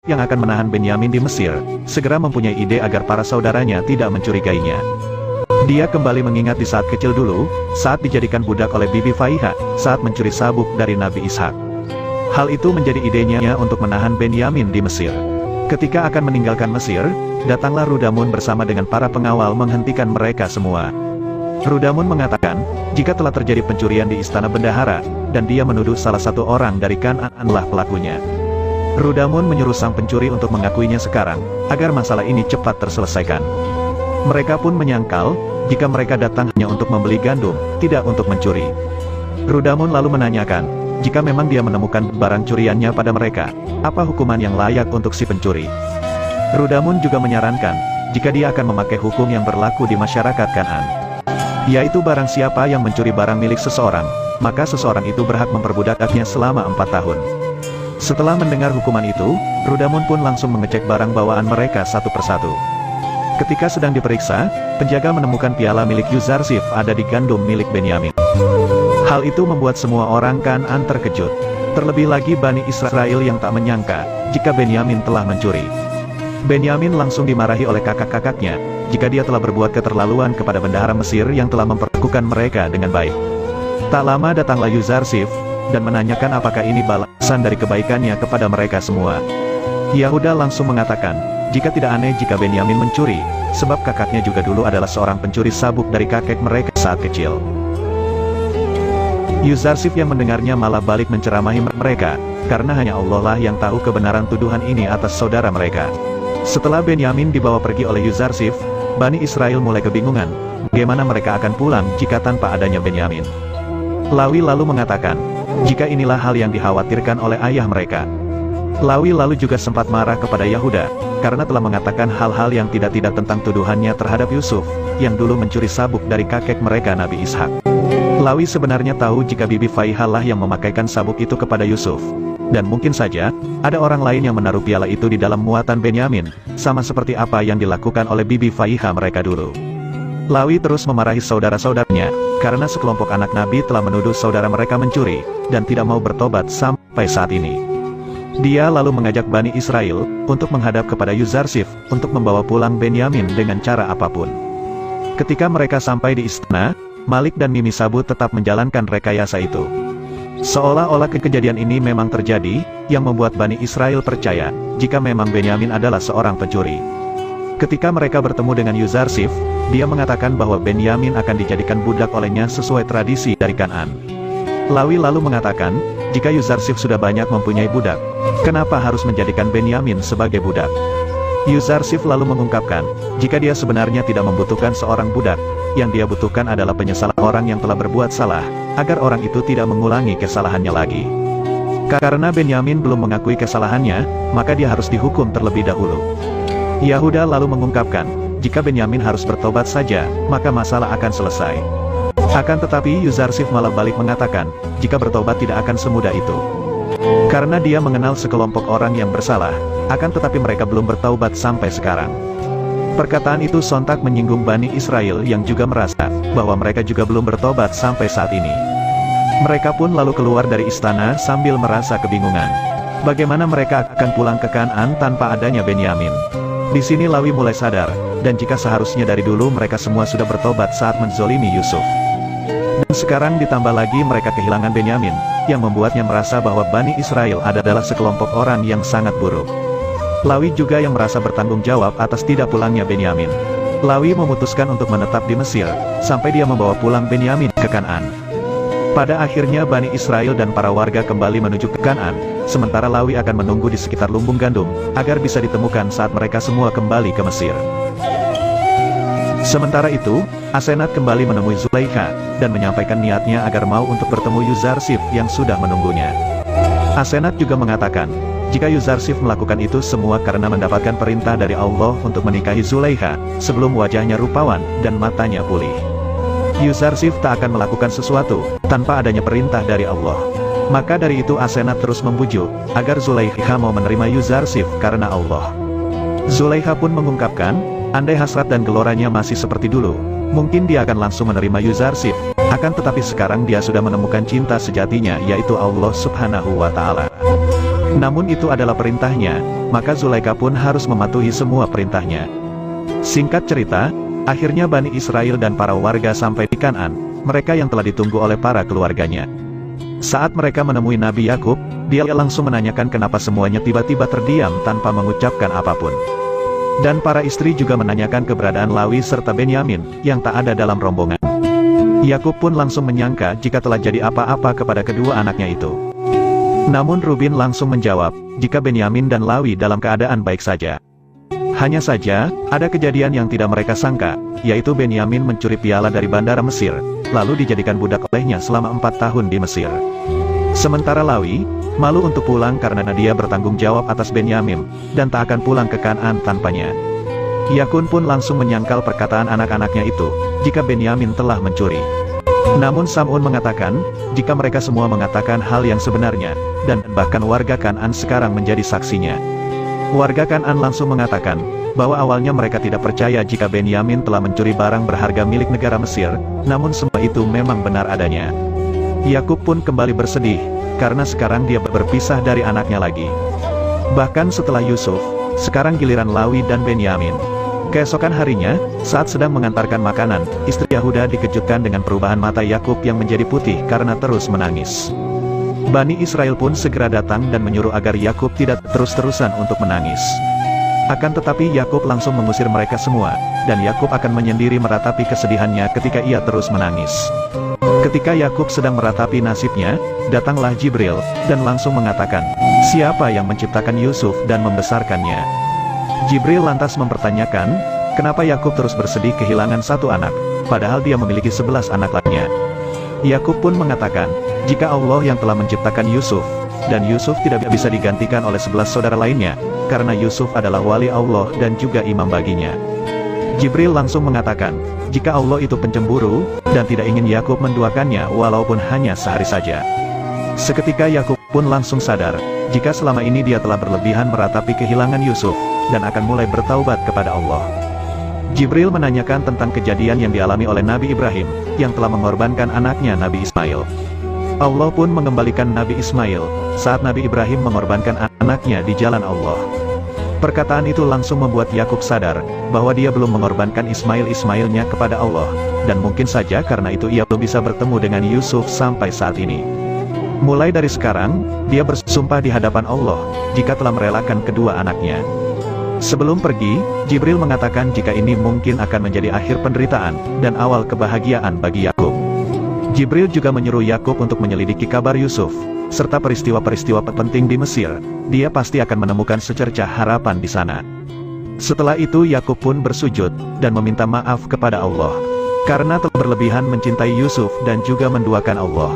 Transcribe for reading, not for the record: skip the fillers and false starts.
yang akan menahan Benyamin di Mesir, segera mempunyai ide agar para saudaranya tidak mencurigainya. Dia kembali mengingat di saat kecil dulu, saat dijadikan budak oleh Bibi Faiha, saat mencuri sabuk dari Nabi Ishak. Hal itu menjadi idenya untuk menahan Benyamin di Mesir. Ketika akan meninggalkan Mesir, datanglah Rudamun bersama dengan para pengawal menghentikan mereka semua. Rudamun mengatakan, jika telah terjadi pencurian di istana bendahara, dan dia menuduh salah satu orang dari Kan'anlah pelakunya. Rudamun menyuruh sang pencuri untuk mengakuinya sekarang, agar masalah ini cepat terselesaikan. Mereka pun menyangkal, jika mereka datang hanya untuk membeli gandum, tidak untuk mencuri. Rudamun lalu menanyakan, jika memang dia menemukan barang curiannya pada mereka, apa hukuman yang layak untuk si pencuri? Rudamun juga menyarankan, jika dia akan memakai hukum yang berlaku di masyarakat Kan'an, yaitu barang siapa yang mencuri barang milik seseorang, maka seseorang itu berhak memperbudaknya selama 4 tahun. Setelah mendengar hukuman itu, Rudamun pun langsung mengecek barang bawaan mereka satu persatu. Ketika sedang diperiksa, penjaga menemukan piala milik Yuzarsif ada di gandum milik Benyamin. Hal itu membuat semua orang Kan'an terkejut. Terlebih lagi Bani Israel yang tak menyangka, jika Benyamin telah mencuri. Benyamin langsung dimarahi oleh kakak-kakaknya, jika dia telah berbuat keterlaluan kepada bendahara Mesir yang telah memperlakukan mereka dengan baik. Tak lama datanglah Yuzarsif, dan menanyakan apakah ini balasan dari kebaikannya kepada mereka semua. Yahuda langsung mengatakan, jika tidak aneh jika Benyamin mencuri, sebab kakaknya juga dulu adalah seorang pencuri sabuk dari kakek mereka saat kecil. Yuzarsif yang mendengarnya malah balik menceramahi mereka, karena hanya Allah lah yang tahu kebenaran tuduhan ini atas saudara mereka. Setelah Benyamin dibawa pergi oleh Yuzarsif, Bani Israel mulai kebingungan, bagaimana mereka akan pulang jika tanpa adanya Benyamin. Lawi lalu mengatakan, jika inilah hal yang dikhawatirkan oleh ayah mereka. Lawi lalu juga sempat marah kepada Yahuda, karena telah mengatakan hal-hal yang tidak-tidak tentang tuduhannya terhadap Yusuf, yang dulu mencuri sabuk dari kakek mereka Nabi Ishak. Lawi sebenarnya tahu jika Bibi Faiha lah yang memakaikan sabuk itu kepada Yusuf. Dan mungkin saja, ada orang lain yang menaruh piala itu di dalam muatan Benyamin, sama seperti apa yang dilakukan oleh Bibi Faiha mereka dulu. Lawi terus memarahi saudara-saudaranya, karena sekelompok anak Nabi telah menuduh saudara mereka mencuri, dan tidak mau bertobat sampai saat ini. Dia lalu mengajak Bani Israel, untuk menghadap kepada Yuzarsif, untuk membawa pulang Benyamin dengan cara apapun. Ketika mereka sampai di istana, Malik dan Mimi Sabu tetap menjalankan rekayasa itu. Seolah-olah kejadian ini memang terjadi, yang membuat Bani Israel percaya, jika memang Benyamin adalah seorang pencuri. Ketika mereka bertemu dengan Yuzarsif, dia mengatakan bahwa Benyamin akan dijadikan budak olehnya sesuai tradisi dari Kan'an. Lawi lalu mengatakan, jika Yuzarsif sudah banyak mempunyai budak, kenapa harus menjadikan Benyamin sebagai budak? Yuzarsif lalu mengungkapkan, jika dia sebenarnya tidak membutuhkan seorang budak, yang dia butuhkan adalah penyesalan orang yang telah berbuat salah, agar orang itu tidak mengulangi kesalahannya lagi. Karena Benyamin belum mengakui kesalahannya, maka dia harus dihukum terlebih dahulu. Yahuda lalu mengungkapkan, jika Benyamin harus bertobat saja, maka masalah akan selesai. Akan tetapi Yuzarsif malah balik mengatakan, jika bertobat tidak akan semudah itu. Karena dia mengenal sekelompok orang yang bersalah, akan tetapi mereka belum bertaubat sampai sekarang. Perkataan itu sontak menyinggung Bani Israel yang juga merasa, bahwa mereka juga belum bertobat sampai saat ini. Mereka pun lalu keluar dari istana sambil merasa kebingungan. Bagaimana mereka akan pulang ke Kan'an tanpa adanya Benyamin? Di sini Lawi mulai sadar, dan jika seharusnya dari dulu mereka semua sudah bertobat saat menzolimi Yusuf. Dan sekarang ditambah lagi mereka kehilangan Benyamin, yang membuatnya merasa bahwa Bani Israel adalah sekelompok orang yang sangat buruk. Lawi juga yang merasa bertanggung jawab atas tidak pulangnya Benyamin. Lawi memutuskan untuk menetap di Mesir, sampai dia membawa pulang Benyamin ke Kan'an. Pada akhirnya Bani Israel dan para warga kembali menuju ke Kan'an, sementara Lawi akan menunggu di sekitar lumbung gandum, agar bisa ditemukan saat mereka semua kembali ke Mesir. Sementara itu, Asenat kembali menemui Zulaikha, dan menyampaikan niatnya agar mau untuk bertemu Yuzarsif yang sudah menunggunya. Asenat juga mengatakan, jika Yuzarsif melakukan itu semua karena mendapatkan perintah dari Allah untuk menikahi Zulaikha, sebelum wajahnya rupawan, dan matanya pulih. Yuzarsif tak akan melakukan sesuatu, tanpa adanya perintah dari Allah. Maka dari itu Asenat terus membujuk, agar Zulaikha mau menerima Yuzarsif karena Allah. Zulaikha pun mengungkapkan, andai hasrat dan geloranya masih seperti dulu, mungkin dia akan langsung menerima Yuzarsif, akan tetapi sekarang dia sudah menemukan cinta sejatinya yaitu Allah Subhanahu wa Ta'ala. Namun itu adalah perintahnya, maka Zulaikha pun harus mematuhi semua perintahnya. Singkat cerita, akhirnya Bani Israel dan para warga sampai di Kan'an, mereka yang telah ditunggu oleh para keluarganya. Saat mereka menemui Nabi Yakub, dia langsung menanyakan kenapa semuanya tiba-tiba terdiam tanpa mengucapkan apapun. Dan para istri juga menanyakan keberadaan Lawi serta Benyamin, yang tak ada dalam rombongan. Yakub pun langsung menyangka jika telah jadi apa-apa kepada kedua anaknya itu. Namun Ruben langsung menjawab, jika Benyamin dan Lawi dalam keadaan baik saja. Hanya saja, ada kejadian yang tidak mereka sangka, yaitu Benyamin mencuri piala dari bandara Mesir, lalu dijadikan budak olehnya selama 4 tahun di Mesir. Sementara Lawi, malu untuk pulang karena dia bertanggung jawab atas Benyamin, dan tak akan pulang ke Kan'an tanpanya. Yakun pun langsung menyangkal perkataan anak-anaknya itu, jika Benyamin telah mencuri. Namun Sam'un mengatakan, jika mereka semua mengatakan hal yang sebenarnya, dan bahkan warga Kan'an sekarang menjadi saksinya. Warga Kan'an langsung mengatakan, bahwa awalnya mereka tidak percaya jika Benyamin telah mencuri barang berharga milik negara Mesir, namun semua itu memang benar adanya. Yakub pun kembali bersedih, karena sekarang dia berpisah dari anaknya lagi. Bahkan setelah Yusuf, sekarang giliran Lawi dan Benyamin. Keesokan harinya, saat sedang mengantarkan makanan, istri Yahuda dikejutkan dengan perubahan mata Yakub yang menjadi putih karena terus menangis. Bani Israel pun segera datang dan menyuruh agar Yakub tidak terus-terusan untuk menangis. Akan tetapi Yakub langsung mengusir mereka semua, dan Yakub akan menyendiri meratapi kesedihannya ketika ia terus menangis. Ketika Yakub sedang meratapi nasibnya, datanglah Jibril, dan langsung mengatakan, siapa yang menciptakan Yusuf dan membesarkannya? Jibril lantas mempertanyakan, kenapa Yakub terus bersedih kehilangan satu anak, padahal dia memiliki 11 anak lainnya. Yakub pun mengatakan, jika Allah yang telah menciptakan Yusuf, dan Yusuf tidak bisa digantikan oleh 11 saudara lainnya, karena Yusuf adalah wali Allah dan juga imam baginya. Jibril langsung mengatakan, jika Allah itu pencemburu, dan tidak ingin Yakub menduakannya walaupun hanya sehari saja. Seketika Yakub pun langsung sadar, jika selama ini dia telah berlebihan meratapi kehilangan Yusuf, dan akan mulai bertaubat kepada Allah. Jibril menanyakan tentang kejadian yang dialami oleh Nabi Ibrahim, yang telah mengorbankan anaknya Nabi Ismail. Allah pun mengembalikan Nabi Ismail, saat Nabi Ibrahim mengorbankan anaknya di jalan Allah. Perkataan itu langsung membuat Yakub sadar, bahwa dia belum mengorbankan Ismailnya kepada Allah, dan mungkin saja karena itu ia belum bisa bertemu dengan Yusuf sampai saat ini. Mulai dari sekarang, dia bersumpah di hadapan Allah, jika telah merelakan kedua anaknya. Sebelum pergi, Jibril mengatakan jika ini mungkin akan menjadi akhir penderitaan, dan awal kebahagiaan bagi Yakub. Jibril juga menyuruh Yakub untuk menyelidiki kabar Yusuf, serta peristiwa-peristiwa penting di Mesir. Dia pasti akan menemukan secercah harapan di sana. Setelah itu Yakub pun bersujud, dan meminta maaf kepada Allah, karena telah berlebihan mencintai Yusuf dan juga menduakan Allah.